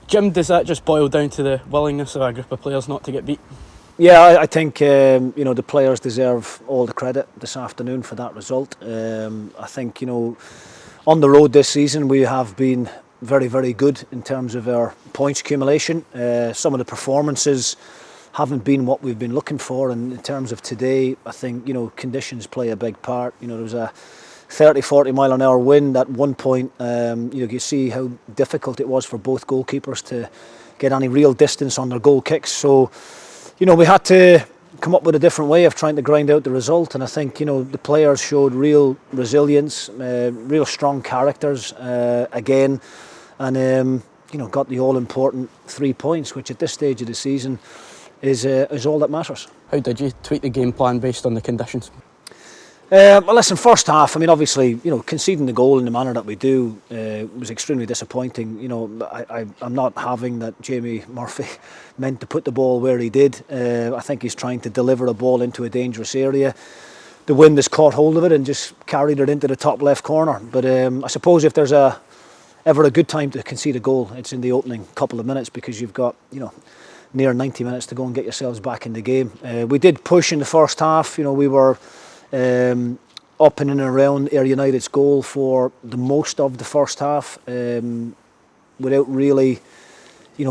Jim, does that just boil down to the willingness of a group of players not to get beat? Yeah, I think the players deserve all the credit this afternoon for that result. I think on the road this season we have been very, very good in terms of our points accumulation. Some of the performances haven't been what we've been looking for, and in terms of today, I think conditions play a big part. There was a 30-40 mile an hour wind at one point. You see how difficult it was for both goalkeepers to get any real distance on their goal kicks. So we had to come up with a different way of trying to grind out the result, and I think the players showed real resilience, real strong characters again, and got the all-important 3 points, which at this stage of the season is all that matters. How did you tweak the game plan based on the conditions? Well, listen, first half, obviously, conceding the goal in the manner that we do was extremely disappointing. I'm not having that Jamie Murphy meant to put the ball where he did. I think he's trying to deliver a ball into a dangerous area. The wind has caught hold of it and just carried it into the top left corner. But I suppose if there's ever a good time to concede a goal, it's in the opening couple of minutes, because you've got, near 90 minutes to go and get yourselves back in the game. We did push in the first half. We were up in and around Ayr United's goal for the most of the first half, without really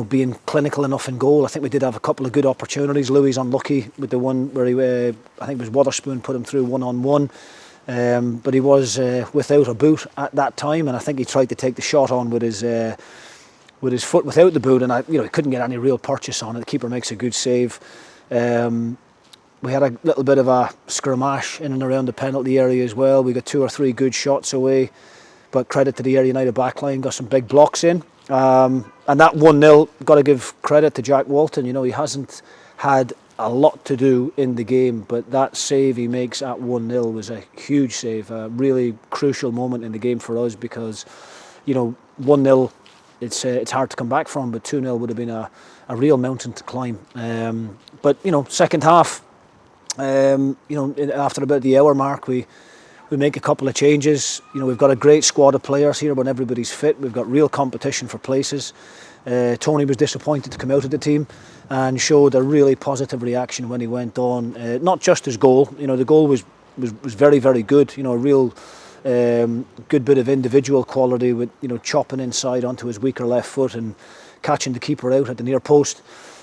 being clinical enough in goal. I think we did have a couple of good opportunities. Louis unlucky with the one where I think it was Wotherspoon put him through one-on-one, but he was without a boot at that time, and I think he tried to take the shot on with his foot without the boot, and he couldn't get any real purchase on it. The keeper makes a good save. We had a little bit of a skirmish in and around the penalty area as well. We got 2 or 3 good shots away, but credit to the Ayr United backline, got some big blocks in. And that 1-0, got to give credit to Jack Walton. He hasn't had a lot to do in the game, but that save he makes at 1-0 was a huge save, a really crucial moment in the game for us, because 1-0, it's hard to come back from, but 2-0 would have been a real mountain to climb. But second half, after about the hour mark, we make a couple of changes. We've got a great squad of players here when everybody's fit. We've got real competition for places. Tony was disappointed to come out of the team and showed a really positive reaction when he went on. Not just his goal. The goal was very, very good. A real good bit of individual quality with chopping inside onto his weaker left foot and catching the keeper out at the near post.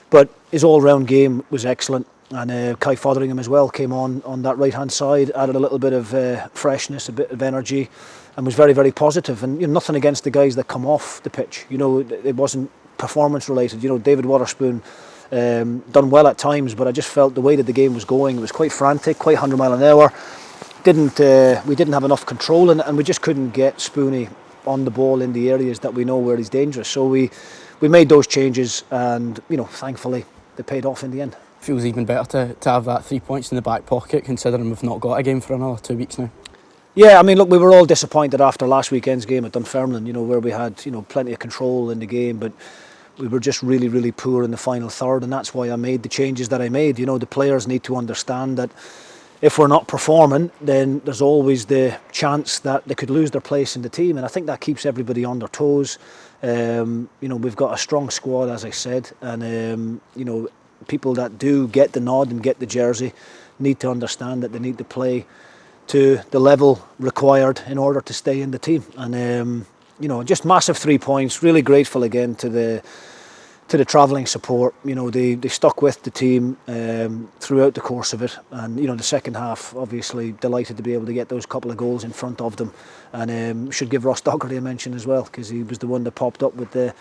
But his all-round game was excellent. And Kai Fotheringham as well came on that right-hand side, added a little bit of freshness, a bit of energy, and was very, very positive. And nothing against the guys that come off the pitch. It wasn't performance-related. David Wotherspoon done well at times, but I just felt the way that the game was going, it was quite frantic, quite 100 mile an hour. We didn't have enough control in it, and we just couldn't get Spoonie on the ball in the areas that we know where he's dangerous. So we made those changes, and thankfully they paid off in the end. Feels even better to have that 3 points in the back pocket, considering we've not got a game for another 2 weeks now. Yeah, look, we were all disappointed after last weekend's game at Dunfermline, where we had plenty of control in the game, but we were just really, really poor in the final third, and that's why I made the changes that I made. The players need to understand that if we're not performing, then there's always the chance that they could lose their place in the team, and I think that keeps everybody on their toes. We've got a strong squad, as I said, and people that do get the nod and get the jersey need to understand that they need to play to the level required in order to stay in the team. And just massive 3 points. Really grateful again to the travelling support. They stuck with the team throughout the course of it, and the second half, obviously delighted to be able to get those couple of goals in front of them. And should give Ross Docherty a mention as well, because he was the one that popped up with the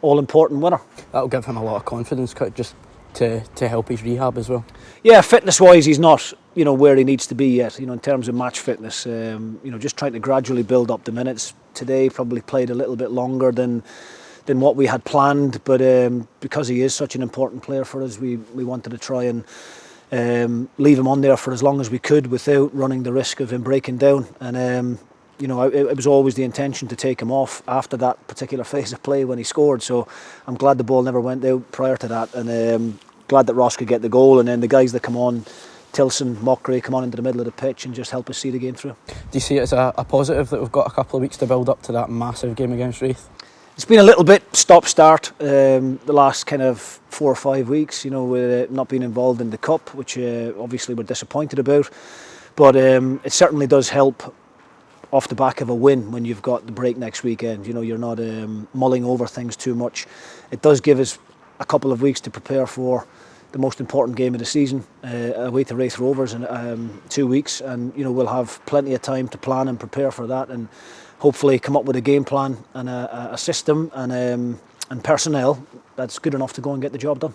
all-important winner. That'll give him a lot of confidence, just to help his rehab as well. Yeah, fitness-wise, he's not where he needs to be yet. In terms of match fitness, just trying to gradually build up the minutes. Today probably played a little bit longer than what we had planned, but because he is such an important player for us, we wanted to try and leave him on there for as long as we could without running the risk of him breaking down. And it was always the intention to take him off after that particular phase of play when he scored. So I'm glad the ball never went out prior to that, and glad that Ross could get the goal. And then the guys that come on, Tilson, Mockery, come on into the middle of the pitch and just help us see the game through. Do you see it as a positive that we've got a couple of weeks to build up to that massive game against Wraith? It's been a little bit stop-start the last kind of 4 or 5 weeks, you know, with not being involved in the Cup, which obviously we're disappointed about. But it certainly does help off the back of a win when you've got the break next weekend. You know, you're not mulling over things too much. It does give us a couple of weeks to prepare for the most important game of the season, away to Raith Rovers in 2 weeks, and you know we'll have plenty of time to plan and prepare for that, and hopefully come up with a game plan and a system and personnel that's good enough to go and get the job done.